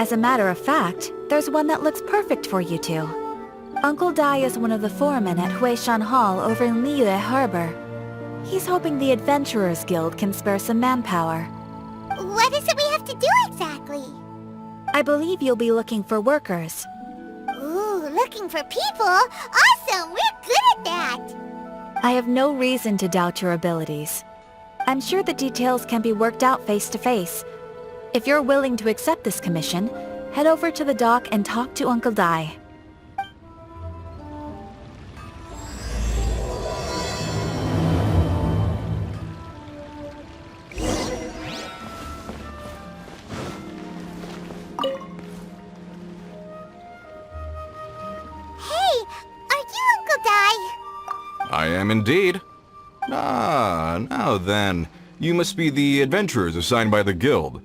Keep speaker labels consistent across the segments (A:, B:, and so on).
A: As a matter of fact, there's one that looks perfect for you two. Uncle Dai is one of the foremen at Huishan Hall over in Liyue Harbor. He's hoping the Adventurers Guild can spare some manpower.
B: What is it we have to do exactly?
A: I believe you'll be looking for workers.
B: Ooh, looking for people? Awesome! We're good at that!
A: I have no reason to doubt your abilities. I'm sure the details can be worked out face to face. If you're willing to accept this commission, head over to the dock and talk to Uncle Dai.
C: I am indeed. Ah, now then. You must be the adventurers assigned by the guild.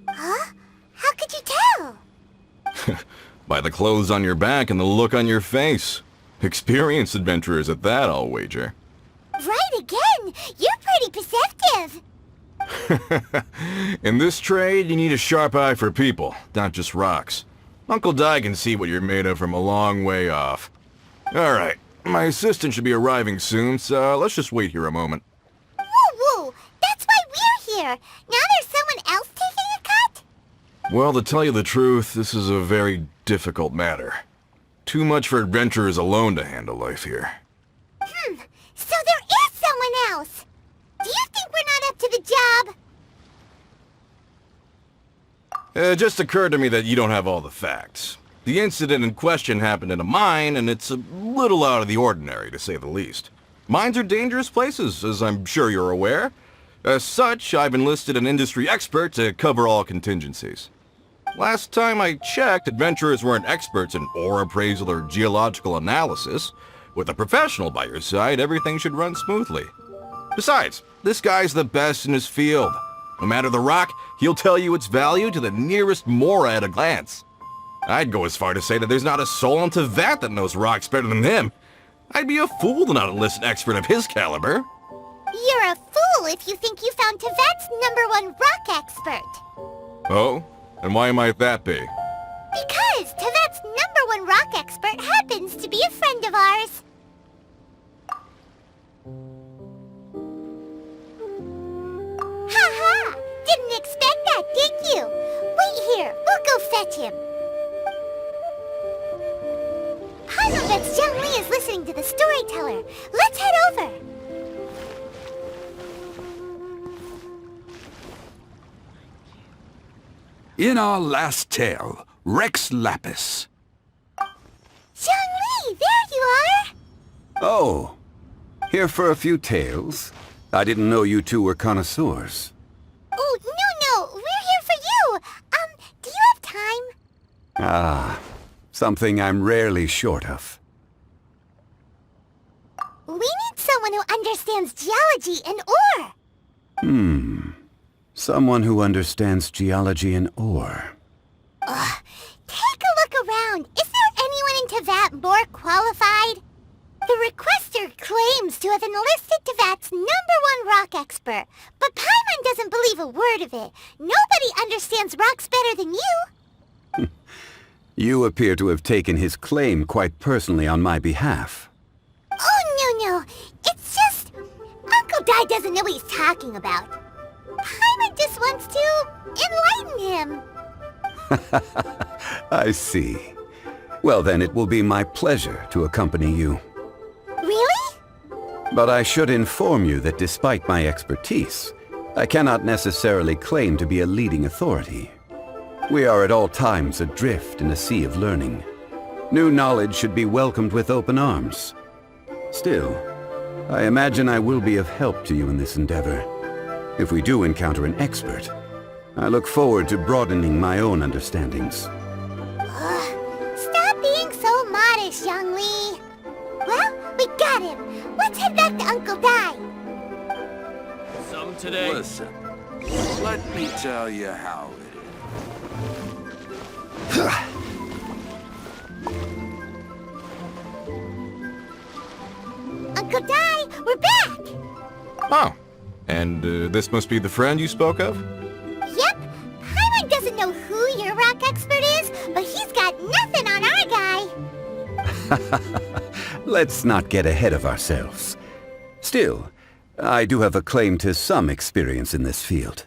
B: Huh? How could you tell?
C: By the clothes on your back and the look on your face. Experienced adventurers at that, I'll wager.
B: Right again! You're pretty perceptive!
C: In this trade, you need a sharp eye for people, not just rocks. Uncle Dai can see what you're made of from a long way off. Alright. My assistant should be arriving soon, so let's just wait here a moment.
B: Woo-woo! That's why we're here! Now there's someone else taking a cut?
C: Well, to tell you the truth, this is a very difficult matter. Too much for adventurers alone to handle life here.
B: So there is someone else! Do you think we're not up to the job?
C: It just occurred to me that you don't have all the facts. The incident in question happened in a mine, and it's a little out of the ordinary, to say the least. Mines are dangerous places, as I'm sure you're aware. As such, I've enlisted an industry expert to cover all contingencies. Last time I checked, adventurers weren't experts in ore appraisal or geological analysis. With a professional by your side, everything should run smoothly. Besides, this guy's the best in his field. No matter the rock, he'll tell you its value to the nearest mora at a glance. I'd go as far to say that there's not a soul on Tevat that knows rocks better than him. I'd be a fool to not enlist an expert of his caliber.
B: You're a fool if you think you found Tevat's #1 rock expert.
C: Oh? And why might that be?
B: Because Tevat's #1 rock expert happens to be a friend of ours. Ha-ha! Didn't expect that, did you? Wait here, we'll go fetch him. Paimon Zhongli is listening to the storyteller. Let's head over.
D: In our last tale, Rex Lapis.
B: Zhongli, there you are!
D: Oh, here for a few tales? I didn't know you two were connoisseurs.
B: Oh, no, we're here for you. Do you have time?
D: Ah, something I'm rarely short of.
B: We need someone who understands geology and ore.
D: Someone who understands geology and ore.
B: Take a look around. Is there anyone in Tevat more qualified? The requester claims to have enlisted Tevat's #1 rock expert, but Paimon doesn't believe a word of it. Nobody understands rocks better than you.
D: You appear to have taken his claim quite personally on my behalf.
B: Oh, no. It's just... Uncle Dai doesn't know what he's talking about. Paimon just wants to enlighten him.
D: I see. Well then, it will be my pleasure to accompany you.
B: Really?
D: But I should inform you that despite my expertise, I cannot necessarily claim to be a leading authority. We are at all times adrift in a sea of learning. New knowledge should be welcomed with open arms. Still, I imagine I will be of help to you in this endeavor. If we do encounter an expert, I look forward to broadening my own understandings.
B: Stop being so modest, Zhongli. Well, we got him. Let's head back to Uncle Dai.
E: Some today.
F: Listen, let me tell you how it
B: Uncle Dai, we're back!
C: Oh. And this must be the friend you spoke of?
B: Yep. Paimon doesn't know who your rock expert
D: Let's not get ahead of ourselves. Still, I do have a claim to some experience in this field.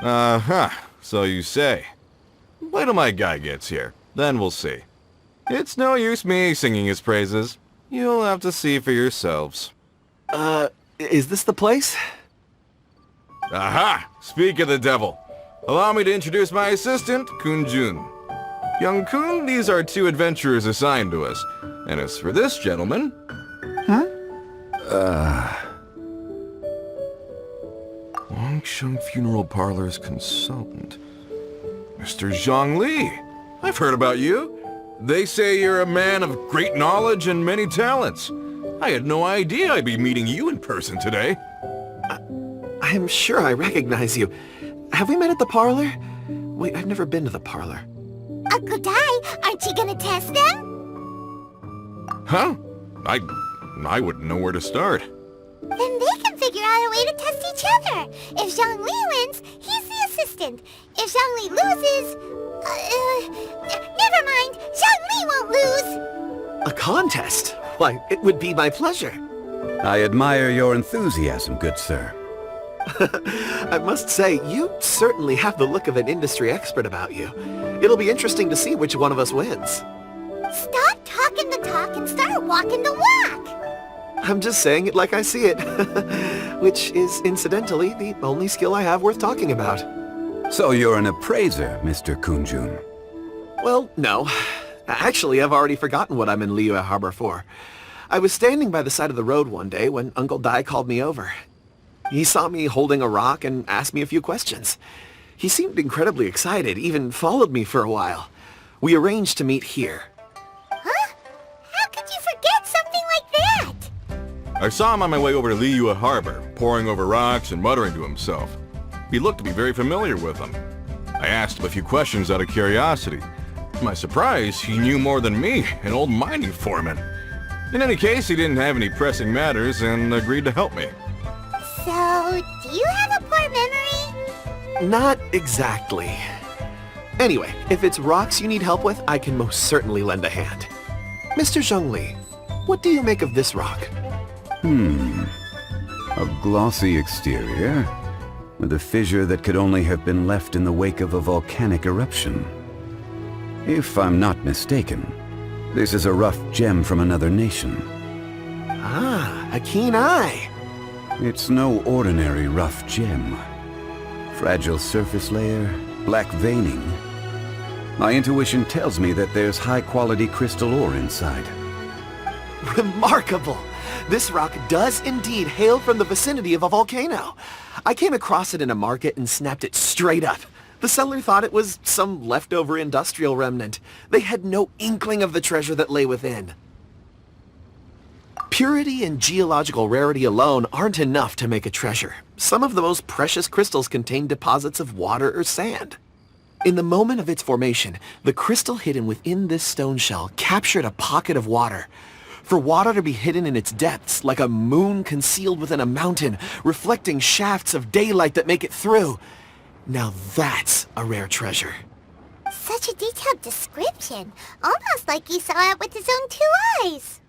C: Uh-huh, so you say. Wait till my guy gets here, then we'll see. It's no use me singing his praises. You'll have to see for yourselves.
G: Is this the place?
C: Aha! Speak of the devil. Allow me to introduce my assistant, Kun-jun. Young Kun, these are two adventurers assigned to us. And as for this gentleman... Longsheng Funeral Parlor's consultant. Mr. Zhang Li. I've heard about you. They say you're a man of great knowledge and many talents. I had no idea I'd be meeting you in person today.
G: I'm sure I recognize you. Have we met at the parlor? Wait, I've never been to the parlor.
B: Uncle Dai, aren't you gonna test them?
C: Huh? I wouldn't know where to start.
B: Then they can figure out a way to test each other. If Zhang Li wins, he's the assistant. If Zhang Li loses... never mind, Zhang Li won't lose.
G: A contest? Why, it would be my pleasure.
D: I admire your enthusiasm, good sir.
G: I must say, you certainly have the look of an industry expert about you. It'll be interesting to see which one of us wins.
B: Stop talking the talk and start walking the walk.
G: I'm just saying it like I see it. Which is, incidentally, the only skill I have worth talking about.
D: So you're an appraiser, Mr. Kun-jun.
G: Well, no. Actually, I've already forgotten what I'm in Liyue Harbor for. I was standing by the side of the road one day when Uncle Dai called me over. He saw me holding a rock and asked me a few questions. He seemed incredibly excited, even followed me for a while. We arranged to meet here.
B: Huh? How could you forget something like that?
C: I saw him on my way over to Liyue Harbor, poring over rocks and muttering to himself. He looked to be very familiar with them. I asked him a few questions out of curiosity. To my surprise, he knew more than me, an old mining foreman. In any case, he didn't have any pressing matters and agreed to help me.
B: So, do you have a poor memory?
G: Not exactly. Anyway, if it's rocks you need help with, I can most certainly lend a hand. Mr. Zhang Li, what do you make of this rock?
D: A glossy exterior, with a fissure that could only have been left in the wake of a volcanic eruption. If I'm not mistaken, this is a rough gem from another nation.
G: Ah, a keen eye.
D: It's no ordinary rough gem. Fragile surface layer, black veining. My intuition tells me that there's high-quality crystal ore inside.
G: Remarkable! This rock does indeed hail from the vicinity of a volcano. I came across it in a market and snapped it straight up. The seller thought it was some leftover industrial remnant. They had no inkling of the treasure that lay within. Purity and geological rarity alone aren't enough to make a treasure. Some of the most precious crystals contain deposits of water or sand. In the moment of its formation, the crystal hidden within this stone shell captured a pocket of water. For water to be hidden in its depths, like a moon concealed within a mountain, reflecting shafts of daylight that make it through. Now that's a rare treasure.
B: Such a detailed description. Almost like he saw it with his own 2 eyes.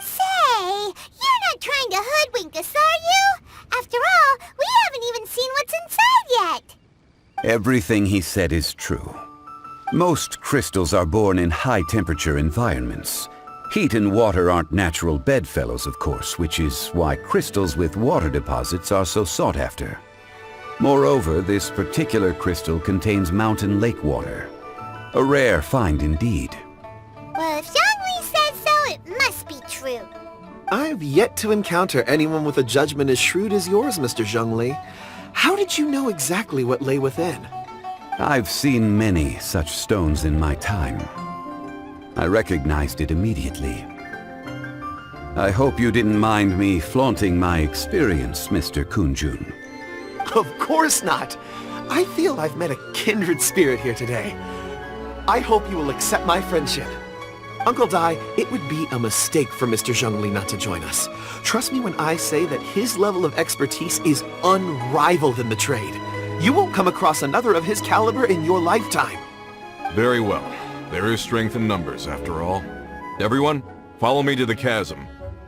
B: Say, you're not trying to hoodwink us, are you? After all, we haven't even seen what's inside yet.
D: Everything he said is true. Most crystals are born in high-temperature environments. Heat and water aren't natural bedfellows, of course, which is why crystals with water deposits are so sought after. Moreover, this particular crystal contains mountain lake water. A rare find indeed.
B: Well, if Zhang Li says so, it must be true.
G: I've yet to encounter anyone with a judgment as shrewd as yours, Mr. Zhang Li. How did you know exactly what lay within?
D: I've seen many such stones in my time. I recognized it immediately. I hope you didn't mind me flaunting my experience, Mr. Kun-jun.
G: Of course not. I feel I've met a kindred spirit here today. I hope you will accept my friendship. Uncle Dai, it would be a mistake for Mr. Zhang Li not to join us. Trust me when I say that his level of expertise is unrivaled in the trade. You won't come across another of his caliber in your lifetime.
C: Very well. There is strength in numbers, after all. Everyone, Follow me to the chasm.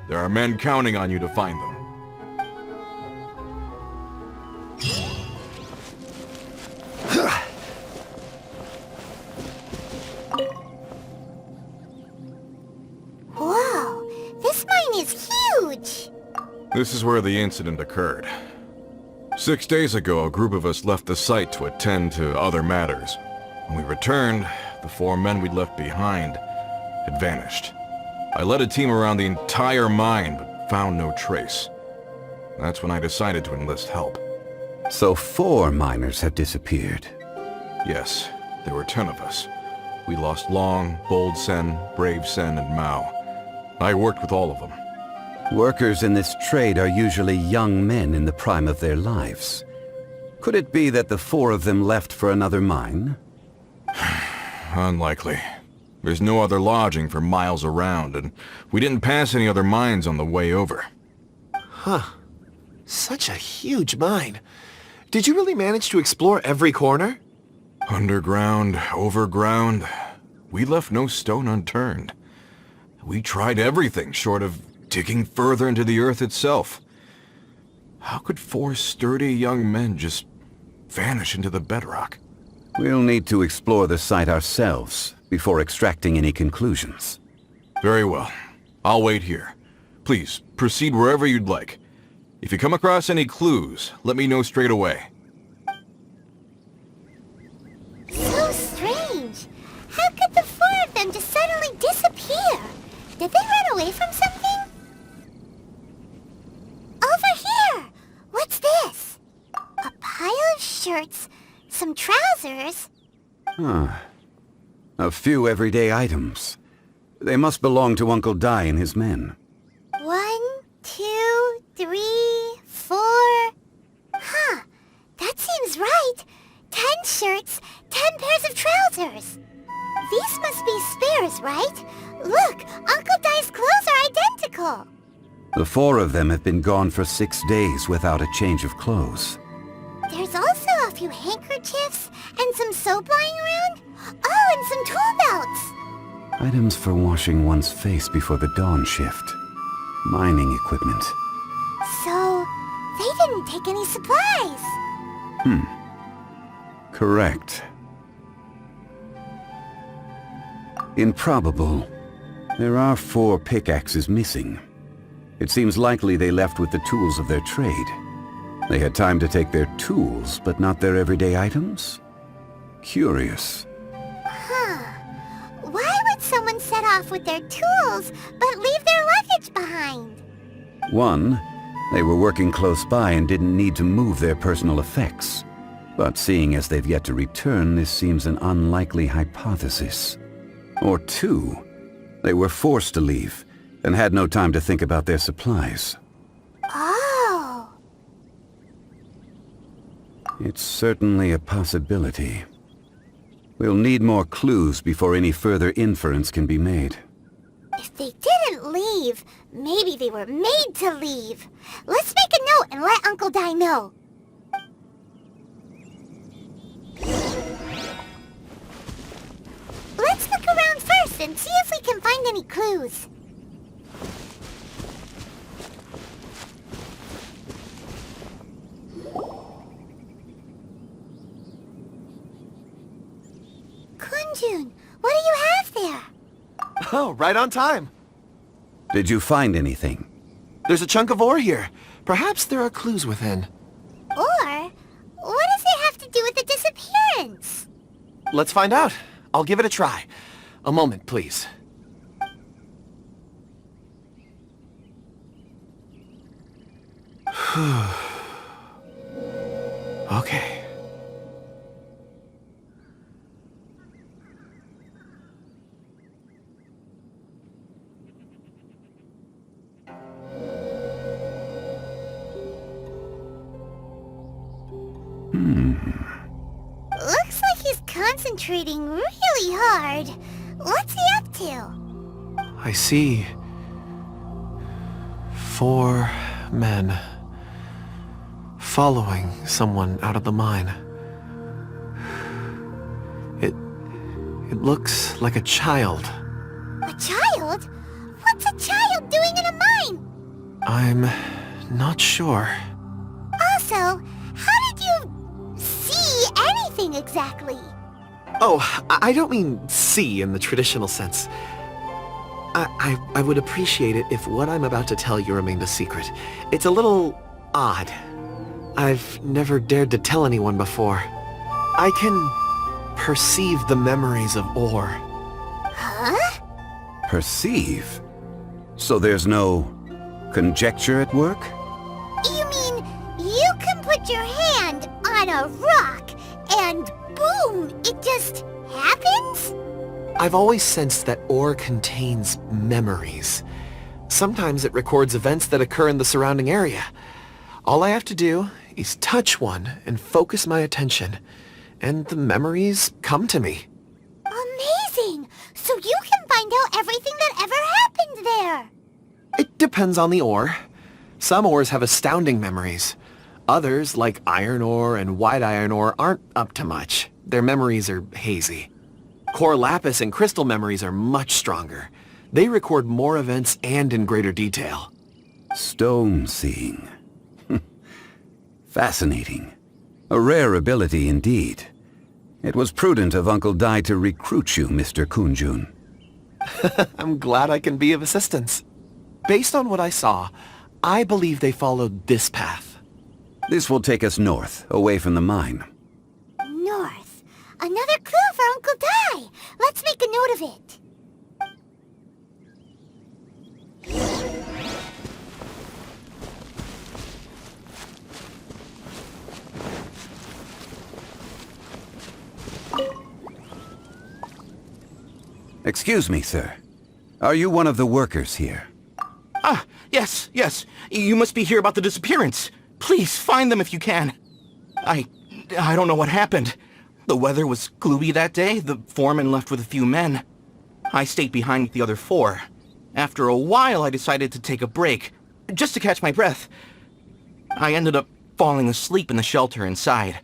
C: There are men counting on you to find them.
B: Whoa, this mine is huge!
C: This is where the incident occurred. 6 days ago, a group of us left the site to attend to other matters. When we returned, the 4 men we'd left behind had vanished. I led a team around the entire mine, but found no trace. That's when I decided to enlist help.
D: So 4 miners have disappeared.
C: Yes, there were 10 of us. We lost Long, Bold Sen, Brave Sen, and Mao. I worked with all of them.
D: Workers in this trade are usually young men in the prime of their lives. Could it be that the 4 of them left for another mine?
C: Unlikely. There's no other lodging for miles around, and we didn't pass any other mines on the way over.
G: Huh. Such a huge mine. Did you really manage to explore every corner?
C: Underground, overground, we left no stone unturned. We tried everything short of digging further into the earth itself. How could 4 sturdy young men just vanish into the bedrock?
D: We'll need to explore the site ourselves before extracting any conclusions.
C: Very well. I'll wait here. Please, proceed wherever you'd like. If you come across any clues, let me know straight away.
B: So strange. How could the 4 of them just suddenly disappear? Did they run away from something? Over here! What's this? A pile of shirts, some trousers.
D: A few everyday items. They must belong to Uncle Dai and his men.
B: 1, 2, 3, 4. Huh. That seems right. 10 shirts, 10 pairs of trousers. These must be spares, right? Look, Uncle Dai's clothes are identical.
D: The 4 of them have been gone for 6 days without a change of clothes.
B: There's also a few handkerchiefs and some soap lying around. Oh, and some tool belts.
D: Items for washing one's face before the dawn shift. Mining equipment.
B: So, they didn't take any supplies.
D: Correct. Improbable. There are 4 pickaxes missing. It seems likely they left with the tools of their trade. They had time to take their tools, but not their everyday items? Curious.
B: Why would someone set off with their tools, but leave their luggage behind?
D: 1, they were working close by and didn't need to move their personal effects. But seeing as they've yet to return, this seems an unlikely hypothesis. Or 2, they were forced to leave and had no time to think about their supplies.
B: Oh.
D: It's certainly a possibility. We'll need more clues before any further inference can be made.
B: If they didn't leave, maybe they were made to leave. Let's make a note and let Uncle Dai know. Let's look around first and see if we can find any clues. Kunjun, what do you have there?
G: Oh, right on time.
D: Did you find anything?
G: There's a chunk of ore here. Perhaps there are clues within.
B: Or, what does it have to do with the disappearance?
G: Let's find out. I'll give it a try. A moment, please. Okay.
B: Looks like he's concentrating really hard. What's he up to?
G: I see 4 men following someone out of the mine. It looks like a child.
B: A child? What What's a child doing in a mine?
G: I'm not sure.
B: Also, how did you see anything exactly?
G: Oh, I don't mean see in the traditional sense. I would appreciate it if what I'm about to tell you remained a secret. It's a little odd. I've never dared to tell anyone before. I can perceive the memories of Or.
B: Huh?
D: Perceive? So there's no conjecture at work?
B: You mean you can put your hand on a rock and boom, it just happens?
G: I've always sensed that Or contains memories. Sometimes it records events that occur in the surrounding area. All I have to do is touch one and focus my attention, and the memories come to me.
B: Amazing! So you can find out everything that ever happened there.
G: It depends on the ore. Some ores have astounding memories. Others, like iron ore and white iron ore, aren't up to much. Their memories are hazy. Core lapis and crystal memories are much stronger. They record more events and in greater detail.
D: Stone seeing. Fascinating. A rare ability indeed. It was prudent of Uncle Dai to recruit you, Mr. Kunjun.
G: I'm glad I can be of assistance. Based on what I saw, I believe they followed this path.
D: This will take us north, away from the mine.
B: North. Another clue for Uncle Dai. Let's make a note of it.
D: Excuse me, sir. Are you one of the workers here?
H: Ah, yes. You must be here about the disappearance. Please, find them if you can. I don't know what happened. The weather was gloomy that day. The foreman left with a few men. I stayed behind with the other 4. After a while, I decided to take a break, just to catch my breath. I ended up falling asleep in the shelter inside.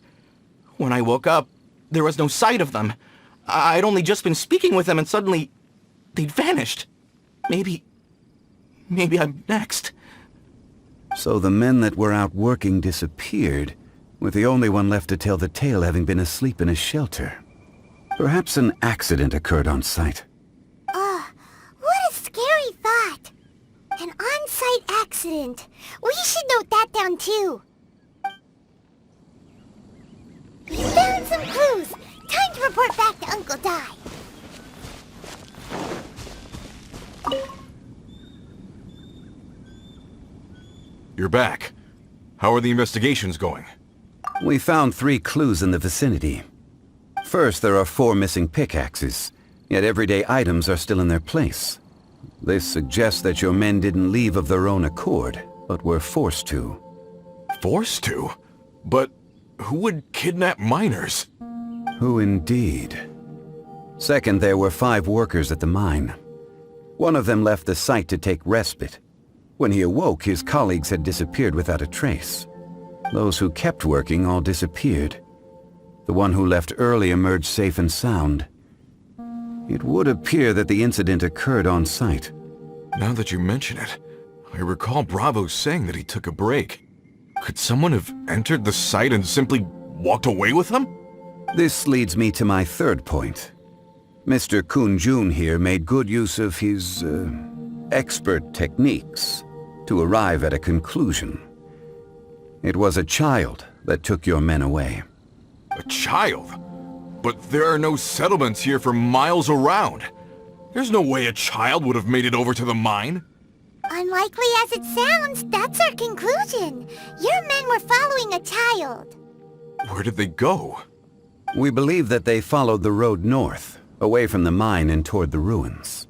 H: When I woke up, there was no sight of them. I'd only just been speaking with them and suddenly they'd vanished. Maybe I'm next.
D: So the men that were out working disappeared, with the only one left to tell the tale having been asleep in a shelter. Perhaps an accident occurred on site.
B: What a scary thought. An on-site accident. We should note that down too. We found some clues. Time to report back to Uncle Dai.
C: You're back. How are the investigations going?
D: We found 3 clues in the vicinity. First, there are 4 missing pickaxes, yet everyday items are still in their place. This suggests that your men didn't leave of their own accord, but were forced to.
C: Forced to? But who would kidnap miners?
D: Who indeed? Second, there were 5 workers at the mine. One of them left the site to take respite. When he awoke, his colleagues had disappeared without a trace. Those who kept working all disappeared. The one who left early emerged safe and sound. It would appear that the incident occurred on site.
C: Now that you mention it, I recall Bravo saying that he took a break. Could someone have entered the site and simply walked away with them?
D: This leads me to my third point. Mr. Kunjun here made good use of his, expert techniques to arrive at a conclusion. It was a child that took your men away.
C: A child? But there are no settlements here for miles around. There's no way a child would have made it over to the mine.
B: Unlikely as it sounds, that's our conclusion. Your men were following a child.
C: Where did they go?
D: We believe that they followed the road north, away from the mine and toward the ruins.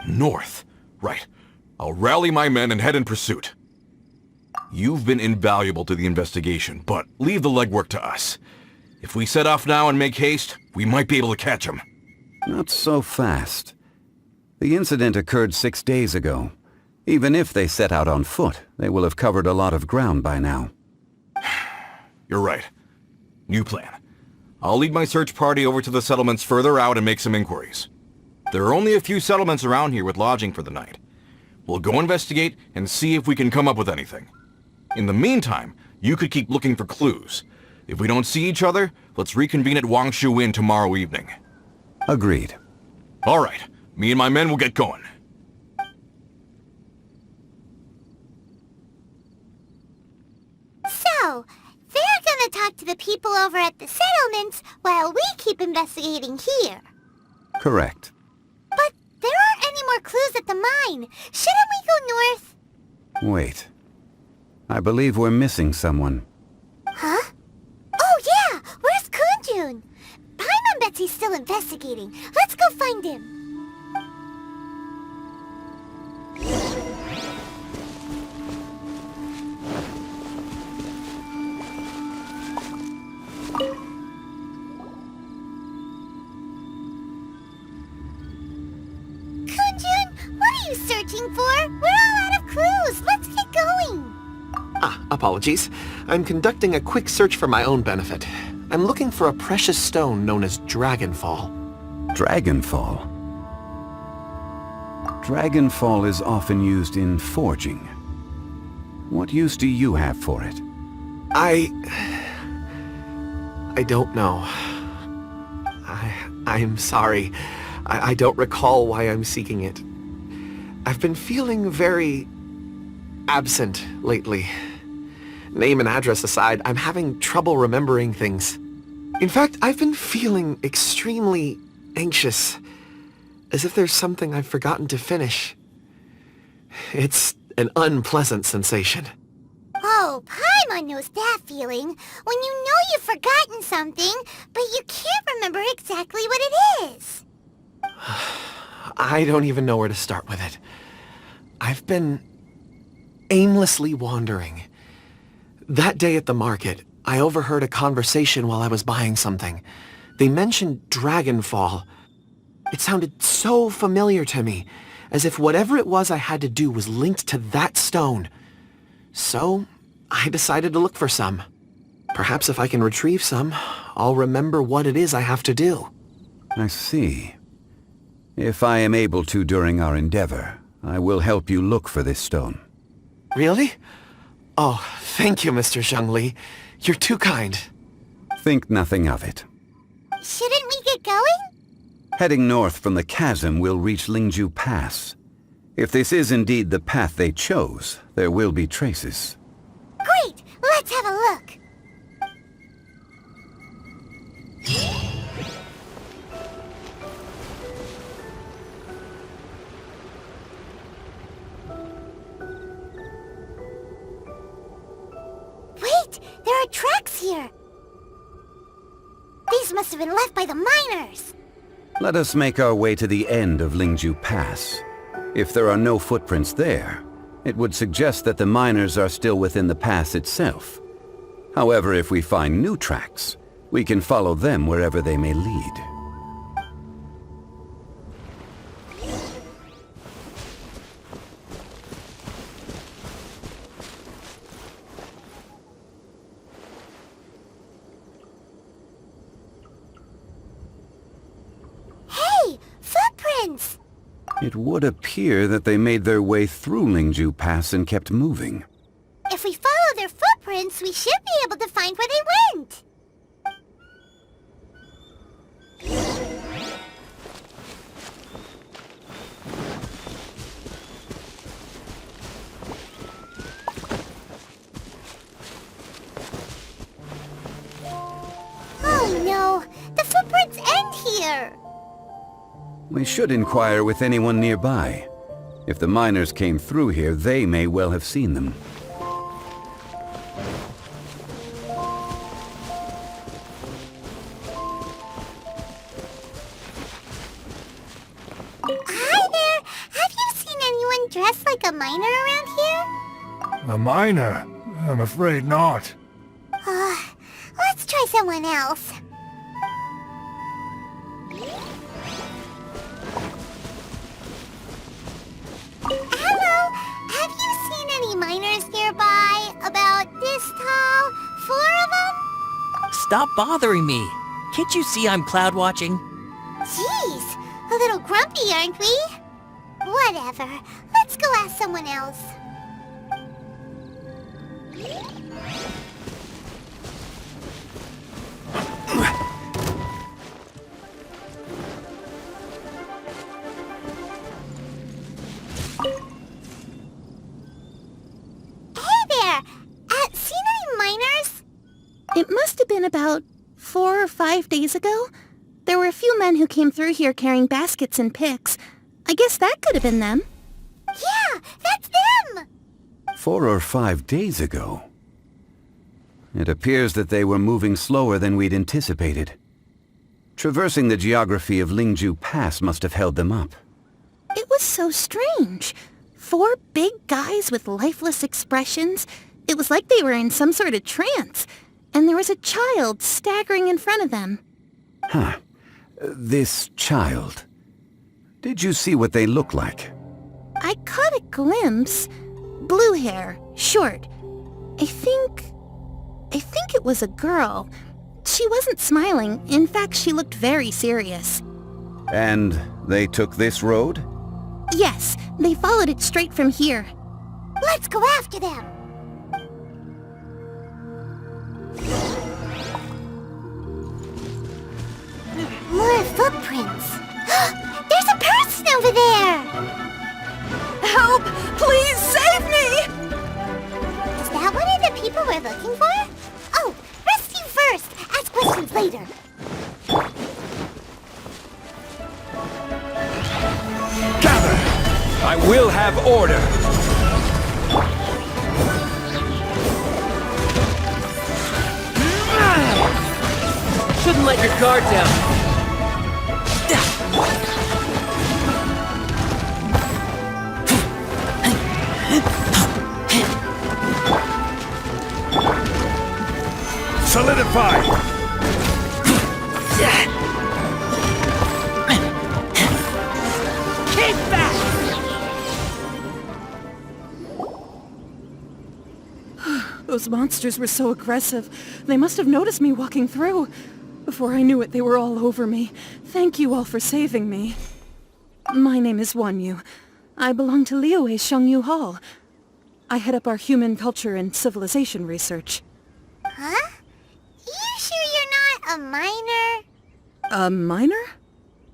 C: North. Right. I'll rally my men and head in pursuit. You've been invaluable to the investigation, but leave the legwork to us. If we set off now and make haste, we might be able to catch them.
D: Not so fast. The incident occurred 6 days ago. Even if they set out on foot, they will have covered a lot of ground by now.
C: You're right. New plan. I'll lead my search party over to the settlements further out and make some inquiries. There are only a few settlements around here with lodging for the night. We'll go investigate and see if we can come up with anything. In the meantime, you could keep looking for clues. If we don't see each other, let's reconvene at Wangshu Inn tomorrow evening.
D: Agreed.
C: All right, me and my men will get going.
B: So, they're gonna talk to the people over at the settlements while we keep investigating here.
D: Correct.
B: But there aren't any more clues at the mine. Shouldn't we go north?
D: Wait. I believe we're missing someone.
B: Huh? Oh yeah! Where's Kunjun? Paimon bets he's still investigating. Let's go find him. Kunjun, what are you searching for? We're all out of clues. Let's get going.
G: Apologies. I'm conducting a quick search for my own benefit. I'm looking for a precious stone known as Dragonfall.
D: Dragonfall. Dragonfall is often used in forging. What use do you have for it?
G: I don't know. I'm sorry. I don't recall why I'm seeking it. I've been feeling very absent lately. Name and address aside, I'm having trouble remembering things. In fact, I've been feeling extremely anxious, as if there's something I've forgotten to finish. It's an unpleasant sensation.
B: Oh, Paimon knows that feeling. When you know you've forgotten something, but you can't remember exactly what it is.
G: I don't even know where to start with it. I've been aimlessly wandering. That day at the market, I overheard a conversation while I was buying something. They mentioned Dragonfall. It sounded so familiar to me, as if whatever it was I had to do was linked to that stone. So, I decided to look for some. Perhaps if I can retrieve some, I'll remember what it is I have to do.
D: I see. If I am able to during our endeavor, I will help you look for this stone.
G: Really? Oh, thank you, Mr. Zhongli. You're too kind.
D: Think nothing of it.
B: Shouldn't we get going?
D: Heading north from the chasm, we'll reach Lingju Pass. If this is indeed the path they chose, there will be traces.
B: Great! Let's have a look. Wait! There are tracks here! These must have been left by the miners!
D: Let us make our way to the end of Lingju Pass. If there are no footprints there, it would suggest that the miners are still within the pass itself. However, if we find new tracks, we can follow them wherever they may lead.
B: Hey! Footprints!
D: It would appear that they made their way through Lingju Pass and kept moving.
B: If we follow their footprints, we should be able to find where they went! Oh no! The footprints end here!
D: We should inquire with anyone nearby. If the miners came through here, they may well have seen them.
B: Hi there! Have you seen anyone dressed like a miner around here?
I: A miner? I'm afraid not.
B: Let's try someone else. Hello! Have you seen any miners nearby? About this tall? 4 of them?
E: Stop bothering me. Can't you see I'm cloud watching?
B: Jeez, a little grumpy, aren't we? Whatever. Let's go ask someone else. Hey there! Seen any miners?
J: It must have been about 4 or 5 days ago. There were a few men who came through here carrying baskets and picks. I guess that could have been them.
B: Yeah, that's them!
D: 4 or 5 days ago. It appears that they were moving slower than we'd anticipated. Traversing the geography of Lingju Pass must have held them up.
J: It was so strange. 4 big guys with lifeless expressions. It was like they were in some sort of trance. And there was a child staggering in front of them.
D: Huh. This child. Did you see what they look like?
J: I caught a glimpse. Blue hair, short. I think it was a girl. She wasn't smiling. In fact, she looked very serious.
D: And they took this road?
J: Yes, they followed it straight from here.
B: Let's go after them! More footprints. There's a person over there!
J: Help! Please save me!
B: Is that one of the people we're looking for? Oh, rescue first! Ask questions later.
K: Gather! I will have order!
E: Shouldn't let your guard down.
K: Solidify!
E: Keep back!
L: Those monsters were so aggressive. They must have noticed me walking through. Before I knew it, they were all over me. Thank you all for saving me. My name is Wanyu. I belong to Liyue's Shangyu Hall. I head up our human culture and civilization research.
B: Huh? You sure you're not a miner?
L: A miner?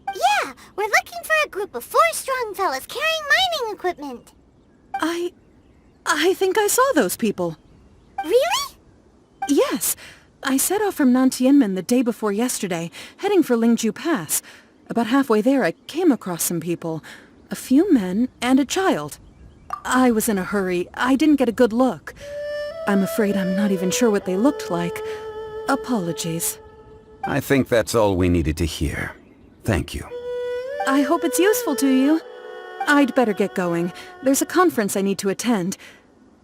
B: Yeah, we're looking for a group of 4 strong fellas carrying mining equipment.
L: I think I saw those people.
B: Really?
L: Yes. I set off from Nantianmen the day before yesterday, heading for Lingju Pass. About halfway there, I came across some people. A few men and a child. I was in a hurry. I didn't get a good look. I'm afraid I'm not even sure what they looked like. Apologies.
D: I think that's all we needed to hear. Thank you.
L: I hope it's useful to you. I'd better get going. There's a conference I need to attend.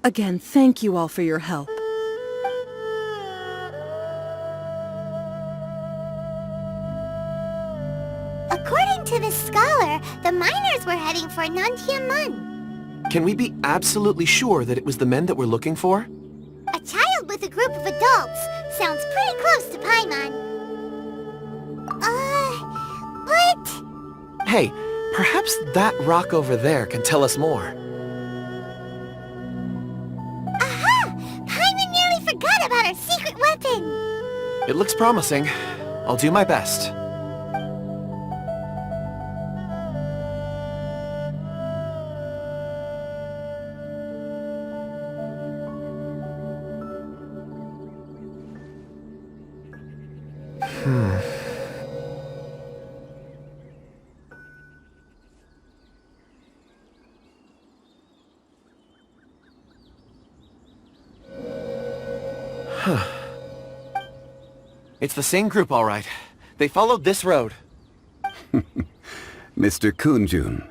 L: Again, thank you all for your help.
B: According to this scholar, the miners were heading for Nantianmen.
G: Can we be absolutely sure that it was the men that we're looking for?
B: A child with a group of adults. Sounds pretty close to Paimon. What?
G: Hey, perhaps that rock over there can tell us more.
B: Aha! Paimon nearly forgot about our secret weapon.
G: It looks promising. I'll do my best. It's the same group, all right. They followed this road.
D: Mr. Kunjun,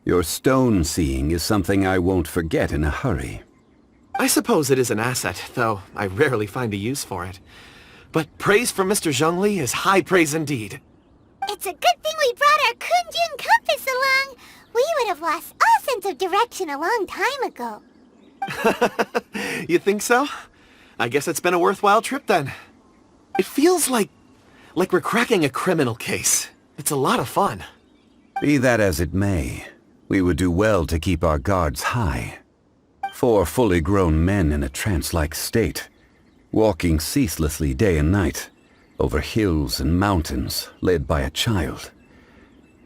D: your stone seeing is something I won't forget in a hurry.
G: I suppose it is an asset, though I rarely find a use for it. But praise from Mr. Zhongli is high praise indeed.
B: It's a good thing we brought our Kunjun compass along. We would have lost all sense of direction a long time ago.
G: You think so? I guess it's been a worthwhile trip then. It feels like we're cracking a criminal case. It's a lot of fun.
D: Be that as it may, We would do well to keep our guards high. 4 fully grown men in a trance-like state, walking ceaselessly day and night, over hills and mountains, led by a child.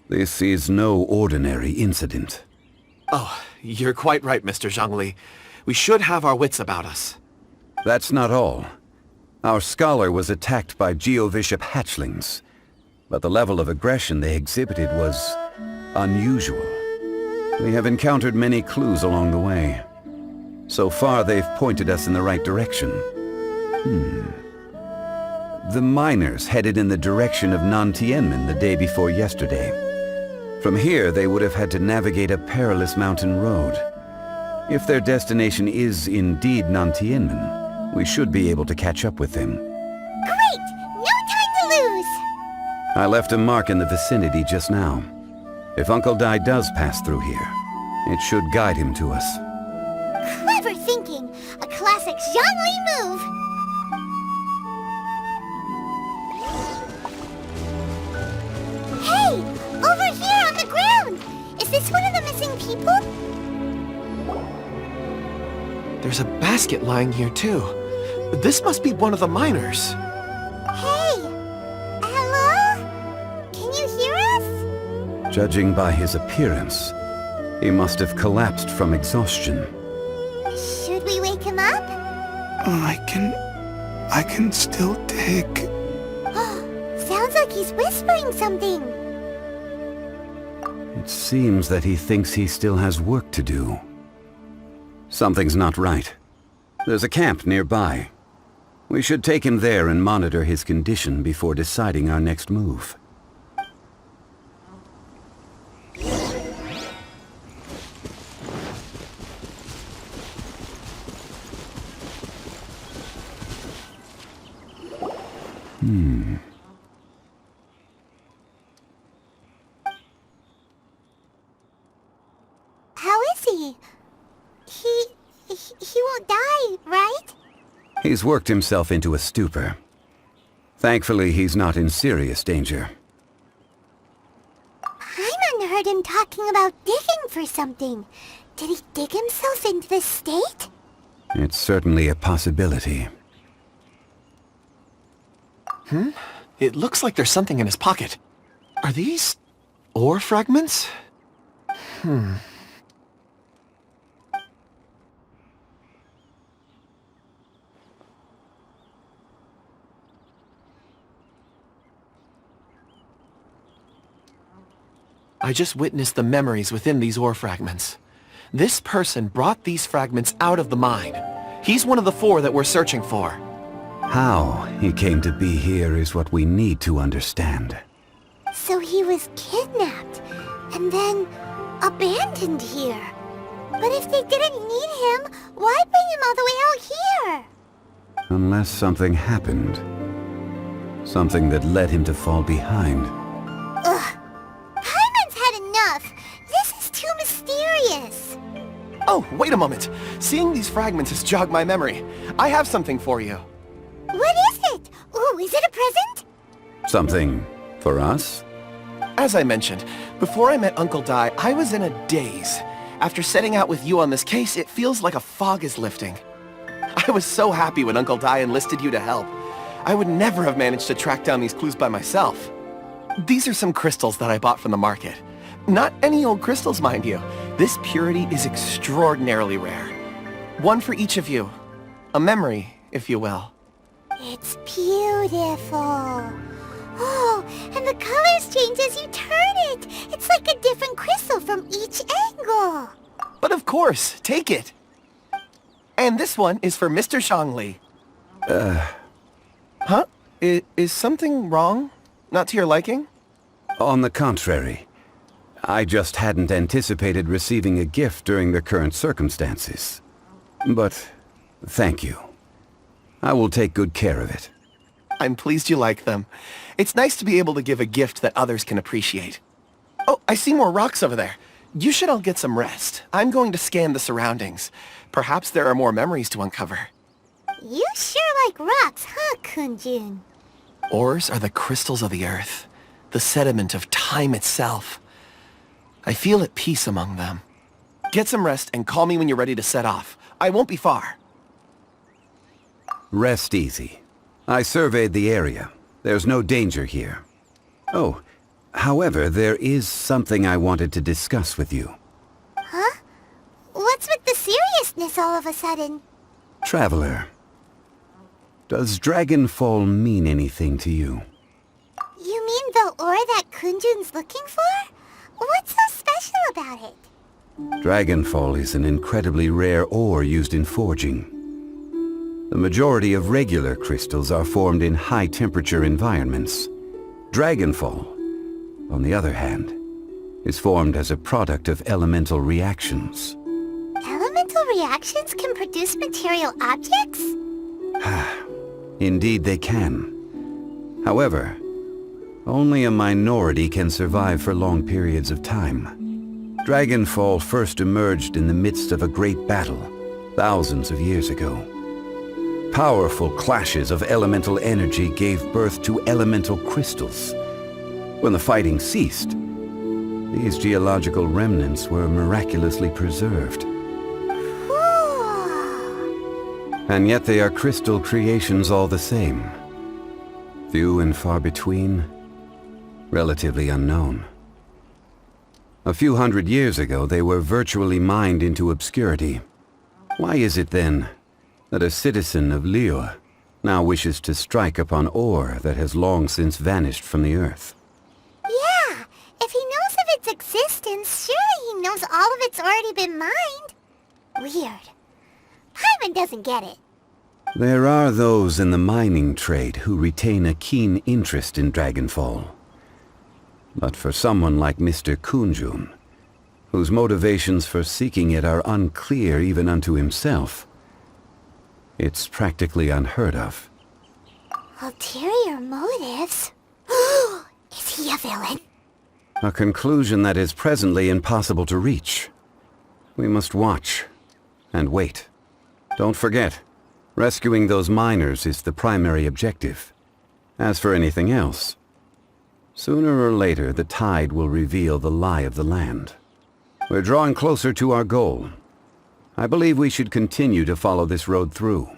D: This is no ordinary incident.
G: Oh, you're quite right, Mr. Zhongli. We should have our wits about us.
D: That's not all. Our scholar was attacked by Geovishap hatchlings, but the level of aggression they exhibited was unusual. We have encountered many clues along the way. So far, they've pointed us in the right direction. The miners headed in the direction of Nantianmen the day before yesterday. From here, they would have had to navigate a perilous mountain road. If their destination is indeed Nantianmen, we should be able to catch up with them.
B: Great! No time to lose!
D: I left a mark in the vicinity just now. If Uncle Dai does pass through here, it should guide him to us.
B: Clever thinking! A classic Zhongli move! Hey! Over here on the ground! Is this one of the missing people?
G: There's a basket lying here, too. This must be one of the miners.
B: Hey! Hello? Can you hear us?
D: Judging by his appearance, he must have collapsed from exhaustion.
B: Should we wake him up?
F: I can still take...
B: Sounds like he's whispering something.
D: It seems that he thinks he still has work to do. Something's not right. There's a camp nearby. We should take him there and monitor his condition before deciding our next move.
B: How is he? He won't die, right?
D: He's worked himself into a stupor. Thankfully, he's not in serious danger.
B: Paimon heard him talking about digging for something. Did he dig himself into this state?
D: It's certainly a possibility.
G: It looks like there's something in his pocket. Are these ore fragments? I just witnessed the memories within these ore fragments. This person brought these fragments out of the mine. He's one of the 4 that we're searching for.
D: How he came to be here is what we need to understand.
B: So he was kidnapped, and then abandoned here. But if they didn't need him, why bring him all the way out here?
D: Unless something happened. Something that led him to fall behind.
B: Ugh. Paimon's had enough. This is too mysterious.
G: Oh, wait a moment. Seeing these fragments has jogged my memory. I have something for you.
B: What is it? Ooh, is it a present?
D: Something for us?
G: As I mentioned, before I met Uncle Dai, I was in a daze. After setting out with you on this case, it feels like a fog is lifting. I was so happy when Uncle Dai enlisted you to help. I would never have managed to track down these clues by myself. These are some crystals that I bought from the market. Not any old crystals, mind you. This purity is extraordinarily rare. One for each of you. A memory, if you will.
B: It's beautiful. Oh, and the colors change as you turn it. It's like a different crystal from each angle.
G: But of course, take it. And this one is for Mr. Zhongli. Huh? Is something wrong? Not to your liking?
D: On the contrary. I just hadn't anticipated receiving a gift during the current circumstances. But thank you. I will take good care of it.
G: I'm pleased you like them. It's nice to be able to give a gift that others can appreciate. Oh, I see more rocks over there. You should all get some rest. I'm going to scan the surroundings. Perhaps there are more memories to uncover.
B: You sure like rocks, huh, Kunjun?
G: Ores are the crystals of the earth, the sediment of time itself. I feel at peace among them. Get some rest and call me when you're ready to set off. I won't be far.
D: Rest easy. I surveyed the area. There's no danger here. Oh, however, there is something I wanted to discuss with you.
B: Huh? What's with the seriousness all of a sudden?
D: Traveler, does Dragonfall mean anything to you?
B: You mean the ore that Kunjun's looking for? What's so special about it?
D: Dragonfall is an incredibly rare ore used in forging. The majority of regular crystals are formed in high-temperature environments. Dragonfall, on the other hand, is formed as a product of elemental reactions.
B: Elemental reactions can produce material objects?
D: Indeed they can. However, only a minority can survive for long periods of time. Dragonfall first emerged in the midst of a great battle, thousands of years ago. Powerful clashes of elemental energy gave birth to elemental crystals. When the fighting ceased, these geological remnants were miraculously preserved. And yet they are crystal creations all the same. Few and far between, relatively unknown. A few hundred years ago, they were virtually mined into obscurity. Why is it then that a citizen of Liyue now wishes to strike upon ore that has long since vanished from the earth?
B: Yeah, if he knows of its existence, surely he knows all of it's already been mined. Weird. Paimon doesn't get it.
D: There are those in the mining trade who retain a keen interest in Dragonfall. But for someone like Mr. Kunjun, whose motivations for seeking it are unclear even unto himself, it's practically unheard of.
B: Ulterior motives? Is he a villain?
D: A conclusion that is presently impossible to reach. We must watch and wait. Don't forget, rescuing those miners is the primary objective. As for anything else, sooner or later the tide will reveal the lie of the land. We're drawing closer to our goal. I believe we should continue to follow this road through.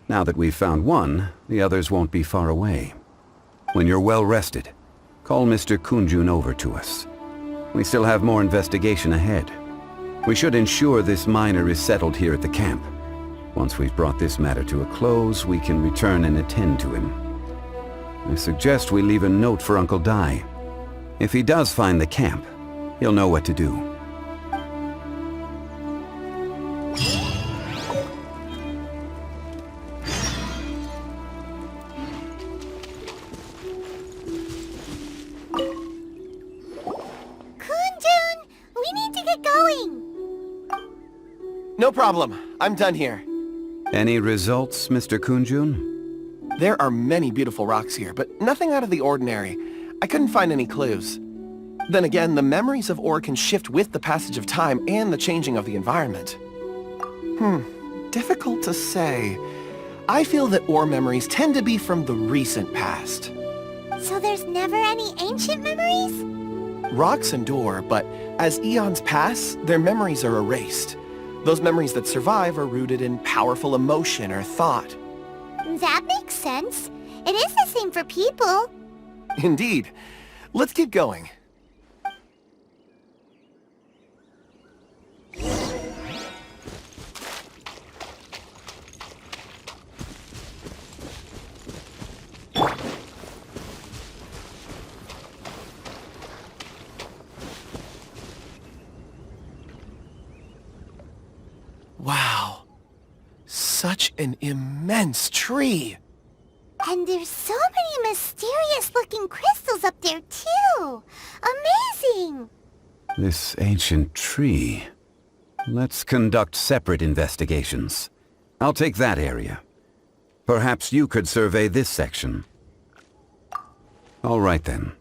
D: Now that we've found one, the others won't be far away. When you're well rested, call Mr. Kunjun over to us. We still have more investigation ahead. We should ensure this miner is settled here at the camp. Once we've brought this matter to a close, we can return and attend to him. I suggest we leave a note for Uncle Dai. If he does find the camp, he'll know what to do.
B: Kunjun, we need to get going.
G: No problem. I'm done here.
D: Any results, Mr. Kunjun?
G: There are many beautiful rocks here, but nothing out of the ordinary. I couldn't find any clues. Then again, the memories of ore can shift with the passage of time and the changing of the environment. Difficult to say. I feel that ore memories tend to be from the recent past.
B: So there's never any ancient memories?
G: Rocks endure, but as eons pass, their memories are erased. Those memories that survive are rooted in powerful emotion or thought.
B: That makes sense. It is the same for people.
G: Indeed. Let's get going. Wow. Such an immense tree.
B: And there's so many mysterious-looking crystals up there, too. Amazing!
D: This ancient tree. Let's conduct separate investigations. I'll take that area. Perhaps you could survey this section. All right then.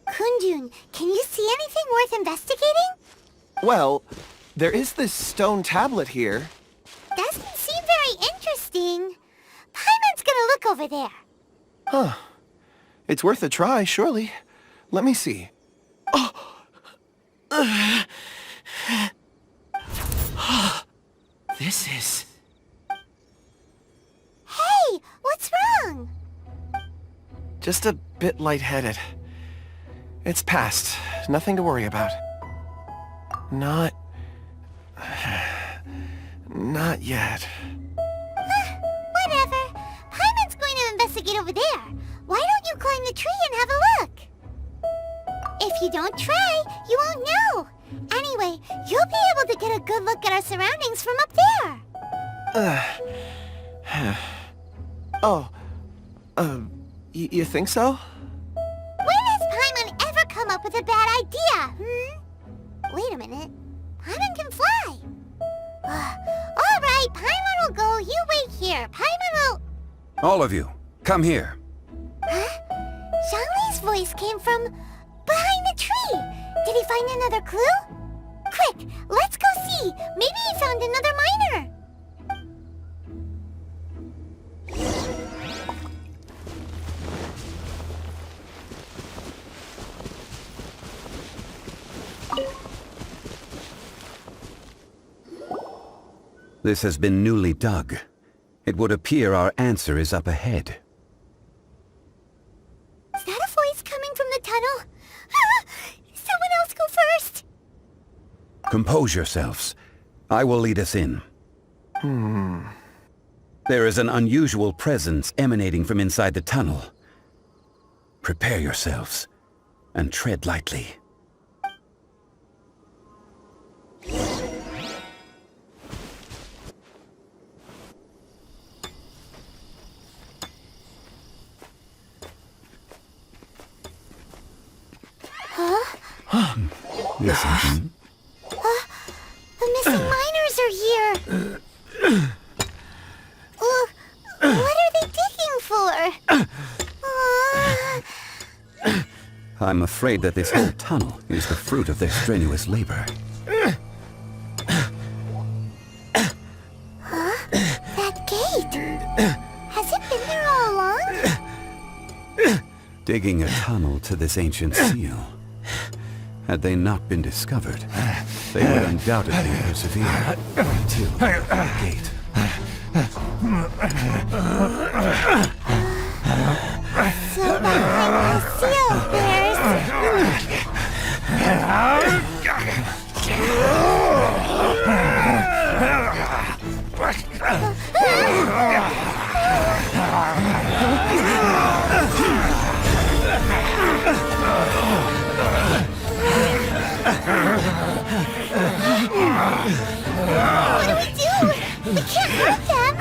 B: Kunjun, can you see anything worth investigating?
G: Well, there is this stone tablet here.
B: Doesn't seem very interesting. Paimon's gonna look over there.
G: Huh. It's worth a try, surely. Let me see. This is...
B: Hey, what's wrong?
G: just a bit lightheaded. It's past. Nothing to worry about. Not yet.
B: Whatever. Paimon's going to investigate over there. Why don't you climb the tree and have a look? If you don't try, you won't know. Anyway, you'll be able to get a good look at our surroundings from up there.
G: You think so?
B: When has Paimon ever come up with a bad idea, Wait a minute. Paimon can fly. All right, Paimon will go. You wait here. Paimon will...
D: All of you, come here.
B: Huh? Zhongli's voice came from behind the tree. Did he find another clue? Quick, let's go see. Maybe he found another miner.
D: This has been newly dug. It would appear our answer is up ahead.
B: Is that a voice coming from the tunnel? Someone else go first.
D: Compose yourselves. I will lead us in. There is an unusual presence emanating from inside the tunnel. Prepare yourselves, and tread lightly. Listen.
B: The missing miners are here. What are they digging for?
D: I'm afraid that this whole tunnel is the fruit of their strenuous labor.
B: That gate. Has it been there all along?
D: Digging a tunnel to this ancient seal. Had they not been discovered, they would undoubtedly persevere until the gate.
B: So behind the seal there's... What do we do? We can't hurt them.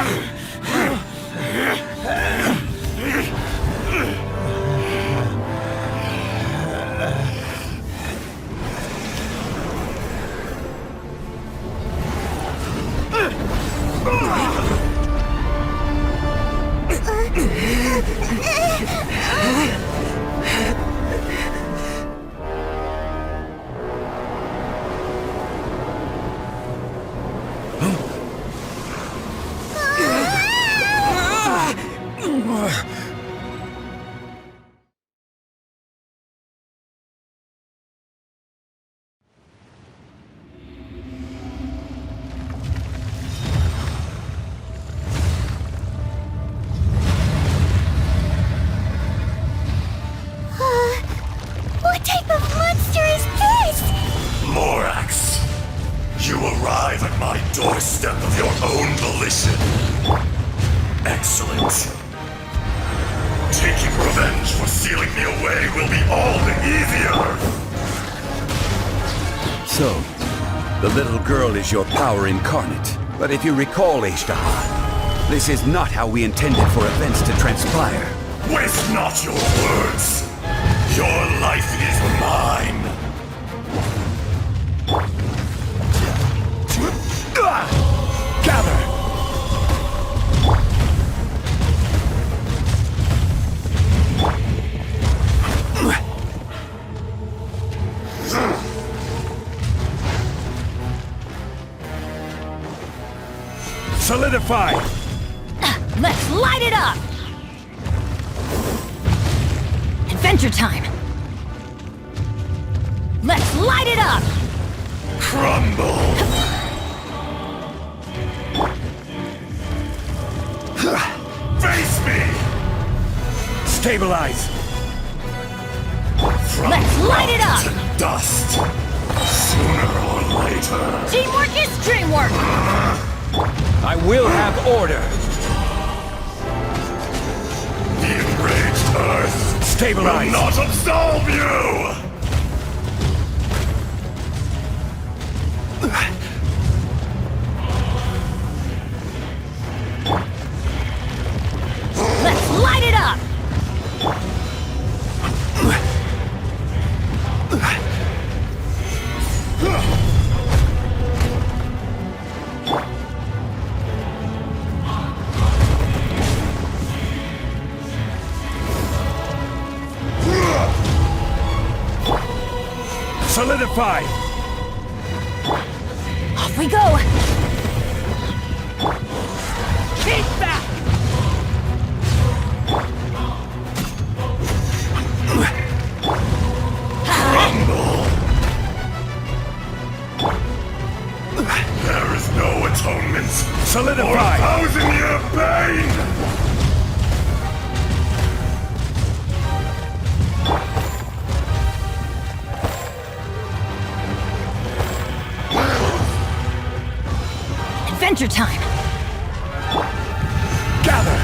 B: What type of monster is this?
M: Morax, you arrive at my doorstep of your own volition. Excellent. Taking revenge for sealing me away will be all the easier.
D: So, the little girl is your power incarnate. But if you recall, Azdaha, this is not how we intended for events to transpire.
M: Waste not your words. Your life is mine.
I: Gather! Solidify!
N: Let's light it up! Adventure time! Let's light it up!
M: Crumble! Face me!
I: Stabilize!
M: From
N: Let's light it
M: rock
N: up!
M: to dust! Sooner or later!
N: Teamwork is dreamwork!
K: I will have order!
M: The enraged earth
I: Stabilize!
M: will not absolve you!
N: Let's light it up!
I: Solidify!
N: Off we go! Keep back!
M: There is no atonement
I: Solidify!
M: for 1,000-year pain!
N: Adventure time!
I: Gather!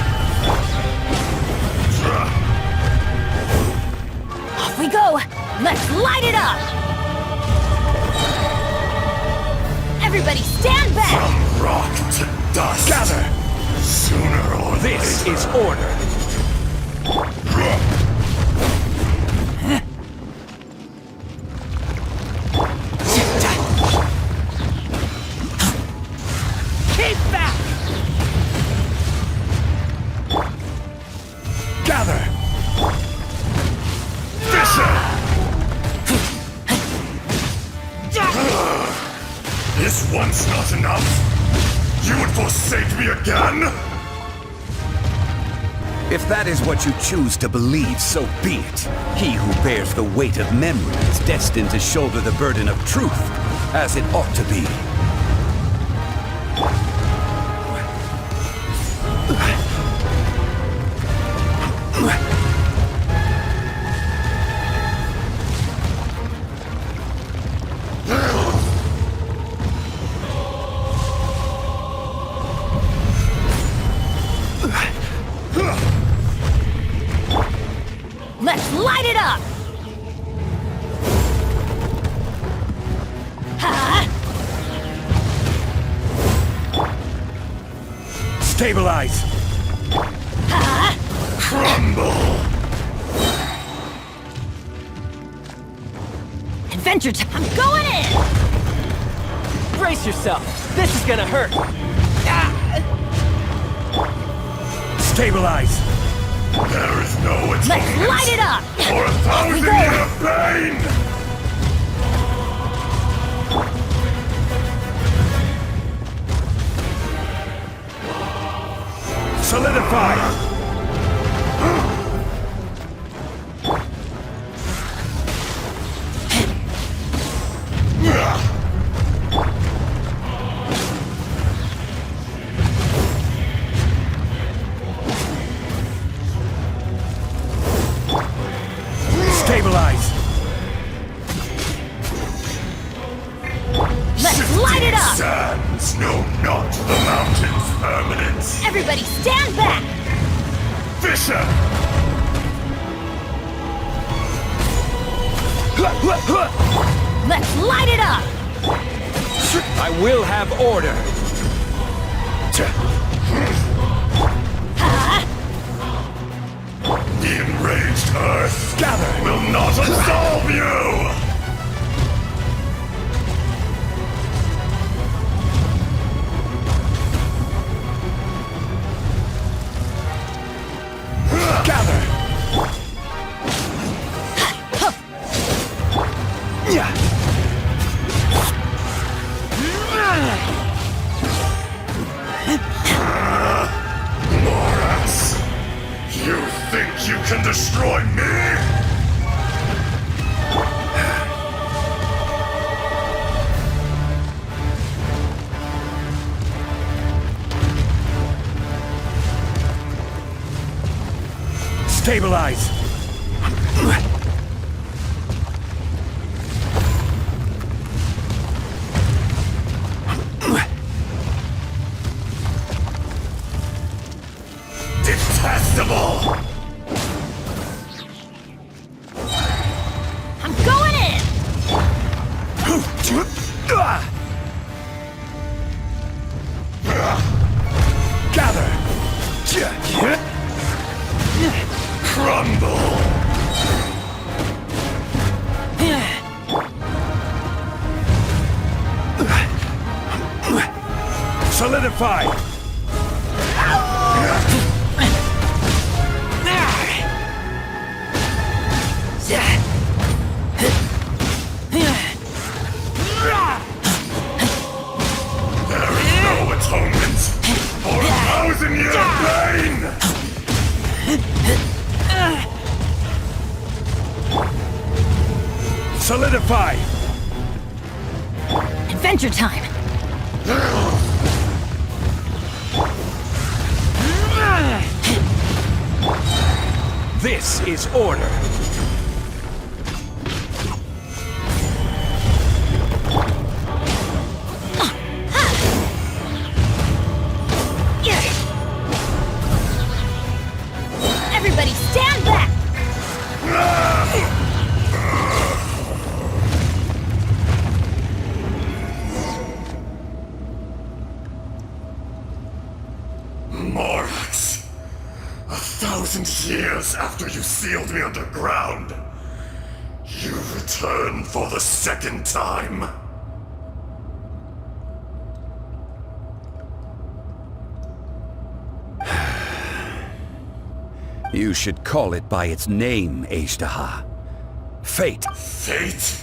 N: Off we go! Let's light it up! Everybody stand back!
M: From rock to dust!
I: Gather!
M: Sooner or
K: This
M: later!
K: is order!
N: Keep back!
I: Gather!
M: Is once not enough? You would forsake me again?
D: If that is what you choose to believe, so be it. He who bears the weight of memory is destined to shoulder the burden of truth, as it ought to be.
N: Let's light it up! Ha!
I: Stabilize!
N: Ha!
M: Crumble!
N: Adventure time! I'm going in!
E: Brace yourself! This is gonna hurt!
I: Stabilize!
M: There is no atonement
N: Let's light it up!
M: for 1,000-year pain!
I: Solidify! Stabilize!
N: Let's light it up!
M: Sands know not the mountain's permanence.
N: Everybody stand back!
M: Fisher!
N: Let's light it up!
K: I will have order!
N: Ha!
M: The enraged earth
I: Gather!
M: will not absolve you!
I: Gather! Yeah!
M: Morass! You think you can destroy me?
I: Stabilize!
M: Detestable!
N: I'm going in!
I: Gather!
M: Crumble!
I: Solidify!
M: There is no atonement for 1,000-year pain!
I: Solidify!
N: Adventure time!
I: This is order.
N: Everybody stand back!
M: Morax, 1,000 years after you sealed me underground, you return for the second time.
D: You should call it by its name, Azdaha. Fate.
M: Fate?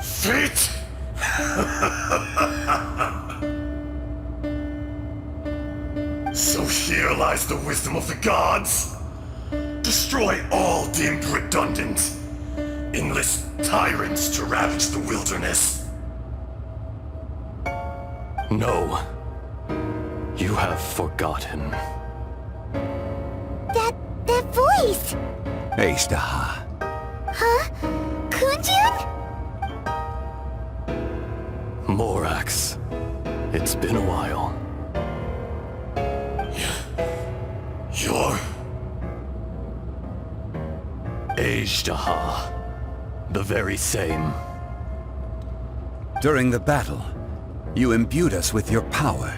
M: Fate? So here lies the wisdom of the gods. Destroy all deemed redundant. Enlist tyrants to ravage the wilderness.
O: No. You have forgotten.
B: That voice!
D: Azdaha.
B: Huh? Kunjun?
O: Morax. It's been a while.
M: You're...
O: Azdaha. The very same.
D: During the battle, you imbued us with your power.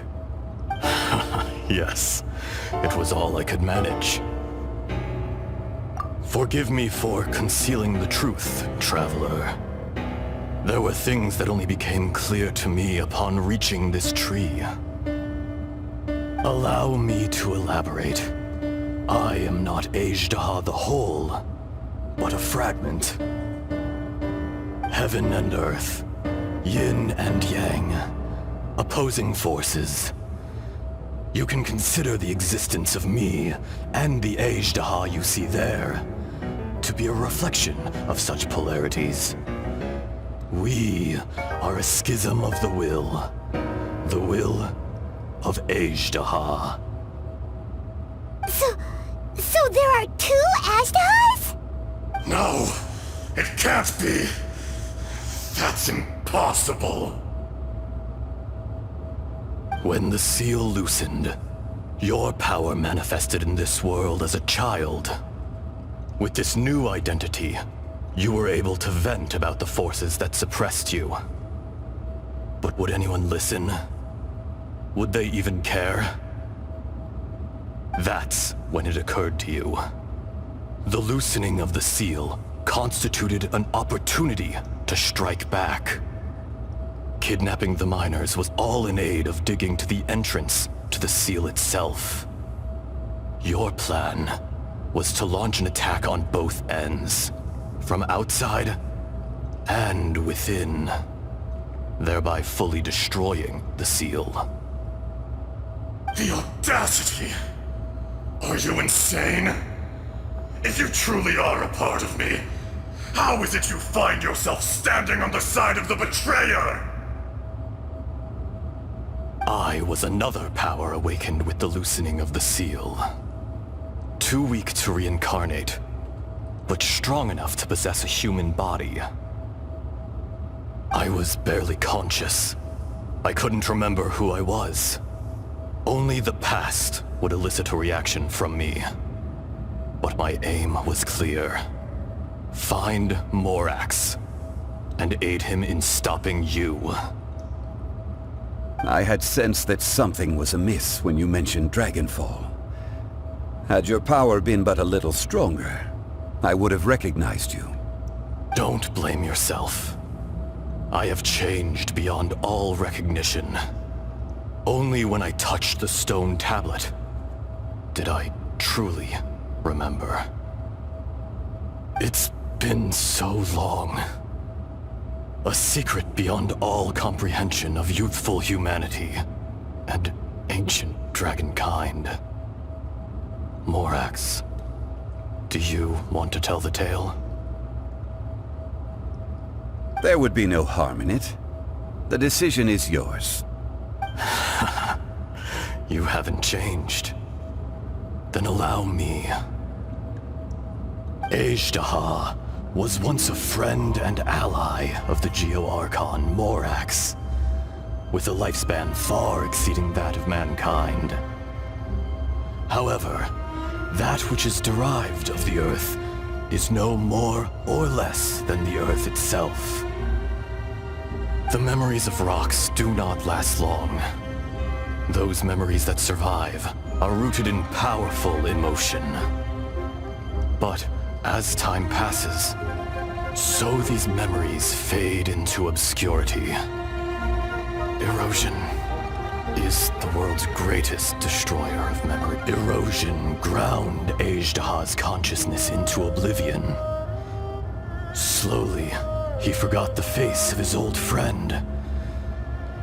O: Yes. It was all I could manage. Forgive me for concealing the truth, traveler. There were things that only became clear to me upon reaching this tree. Allow me to elaborate. I am not Azdaha the whole, but a fragment. Heaven and earth, yin and yang, opposing forces. You can consider the existence of me and the Azdaha you see there to be a reflection of such polarities. We are a schism of the will of Azdaha.
B: So there are two Azdahas?
M: No! It can't be! That's impossible!
O: When the seal loosened, your power manifested in this world as a child. With this new identity, you were able to vent about the forces that suppressed you. But would anyone listen? Would they even care? That's when it occurred to you. The loosening of the seal constituted an opportunity to strike back. Kidnapping the miners was all in aid of digging to the entrance to the seal itself. Your plan was to launch an attack on both ends, from outside and within, thereby fully destroying the seal.
M: The audacity! Are you insane? If you truly are a part of me, how is it you find yourself standing on the side of the betrayer?
O: I was another power awakened with the loosening of the seal. too weak to reincarnate, but strong enough to possess a human body. I was barely conscious. I couldn't remember who I was. Only the past would elicit a reaction from me. But my aim was clear. Find Morax, and aid him in stopping you.
D: I had sensed that something was amiss when you mentioned Dragonfall. Had your power been but a little stronger, I would have recognized you.
O: Don't blame yourself. I have changed beyond all recognition. Only when I touched the stone tablet did I truly remember. It's been so long. A secret beyond all comprehension of youthful humanity and ancient dragonkind. Morax, do you want to tell the tale?
D: There would be no harm in it. The decision is yours.
O: You haven't changed. Then allow me. Azdaha was once a friend and ally of the Geo-Archon Morax, with a lifespan far exceeding that of mankind. However, that which is derived of the Earth is no more or less than the Earth itself. The memories of rocks do not last long. Those memories that survive are rooted in powerful emotion. But as time passes, so these memories fade into obscurity. Erosion is the world's greatest destroyer of memory. Erosion ground Azdaha's consciousness into oblivion. Slowly, he forgot the face of his old friend,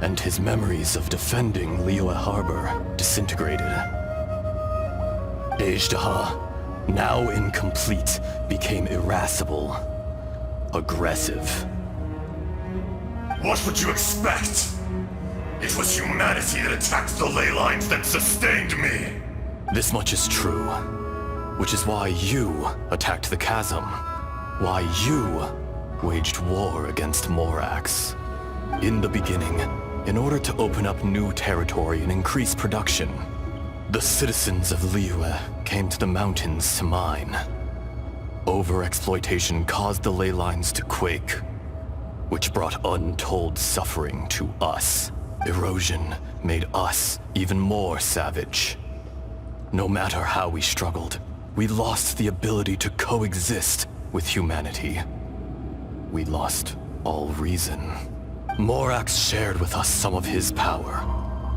O: and his memories of defending Liyue Harbor disintegrated. Azdaha, now incomplete, became irascible, aggressive.
M: What would you expect? It was humanity that attacked the ley lines that sustained me.
O: This much is true, which is why you attacked the chasm, why you waged war against Morax. In the beginning, in order to open up new territory and increase production, the citizens of Liyue came to the mountains to mine. Overexploitation caused the ley lines to quake, which brought untold suffering to us. Erosion made us even more savage. No matter how we struggled, we lost the ability to coexist with humanity. We lost all reason. Morax shared with us some of his power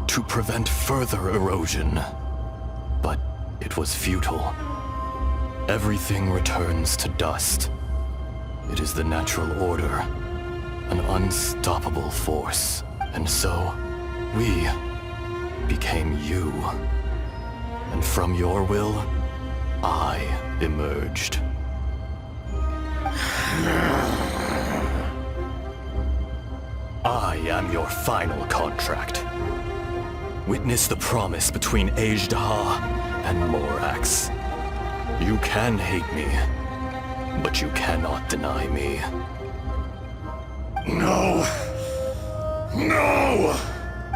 O: to prevent further erosion, but it was futile. Everything returns to dust. It is the natural order, an unstoppable force. And so, we became you. And from your will, I emerged. I am your final contract. Witness the promise between Azdaha and Morax. You can hate me, but you cannot deny me.
M: No! No!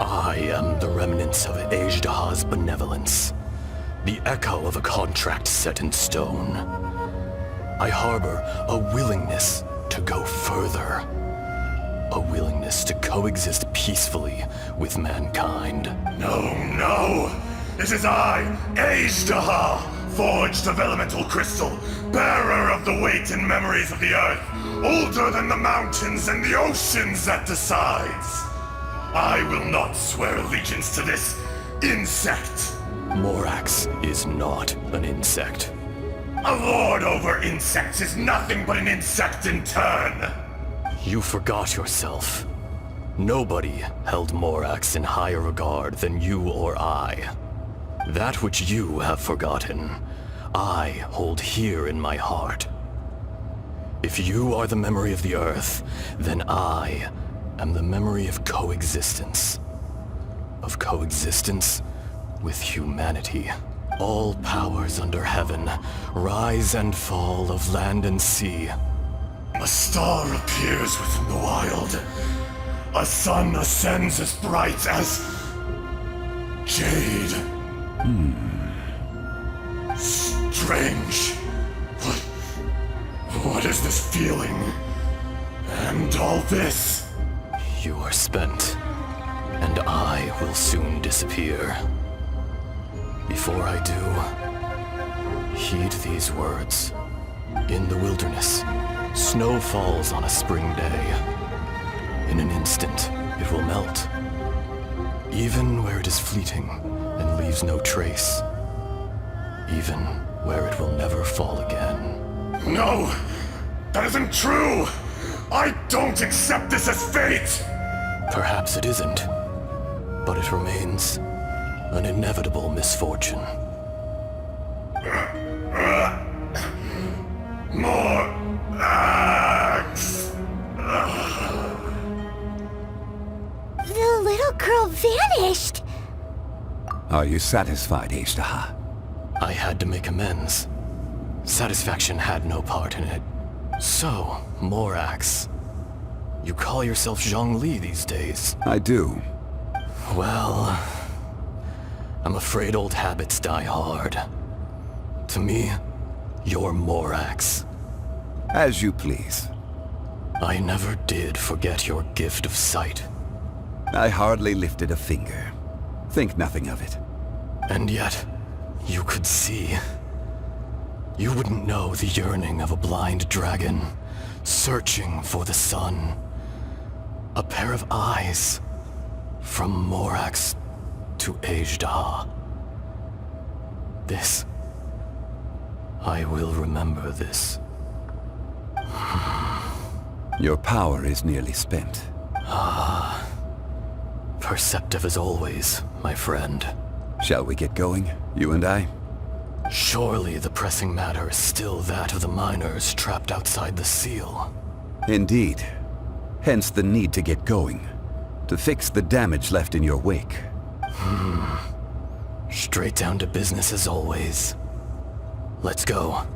O: I am the remnants of Azdaha's benevolence, the echo of a contract set in stone. I harbor a willingness to go further, a willingness to coexist peacefully with mankind.
M: No! It is I, Azdaha, forged of elemental crystal, bearer of the weight and memories of the earth, older than the mountains and the oceans that decides. I will not swear allegiance to this insect.
O: Morax is not an insect.
M: A lord over insects is nothing but an insect in turn.
O: You forgot yourself. Nobody held Morax in higher regard than you or I. That which you have forgotten, I hold here in my heart. If you are the memory of the Earth, then I am the memory of coexistence. Of coexistence with humanity. All powers under heaven, rise and fall of land and sea.
M: A star appears within the wild. A sun ascends as bright as... jade. Strange. What is this feeling? And all this?
O: You are spent, and I will soon disappear. Before I do, heed these words. In the wilderness, snow falls on a spring day. In an instant, it will melt. Even where it is fleeting and leaves no trace. Even where it will never fall again.
M: No! That isn't true! I don't accept this as fate!
O: Perhaps it isn't, but it remains an inevitable misfortune.
M: More axe!
B: The little girl vanished!
D: Are you satisfied, Azdaha?
O: I had to make amends. Satisfaction had no part in it. So, Morax, you call yourself Zhongli these days?
D: I do.
O: Well, I'm afraid old habits die hard. To me, you're Morax.
D: As you please.
O: I never did forget your gift of sight.
D: I hardly lifted a finger. Think nothing of it.
O: And yet, you could see. You wouldn't know the yearning of a blind dragon, searching for the sun. A pair of eyes, from Morax to Azdaha. This, I will remember this.
D: Your power is nearly spent.
O: Perceptive as always, my friend.
D: Shall we get going, you and I?
O: Surely the pressing matter is still that of the miners trapped outside the seal.
D: Indeed. Hence the need to get going. To fix the damage left in your wake.
O: Straight down to business as always. Let's go.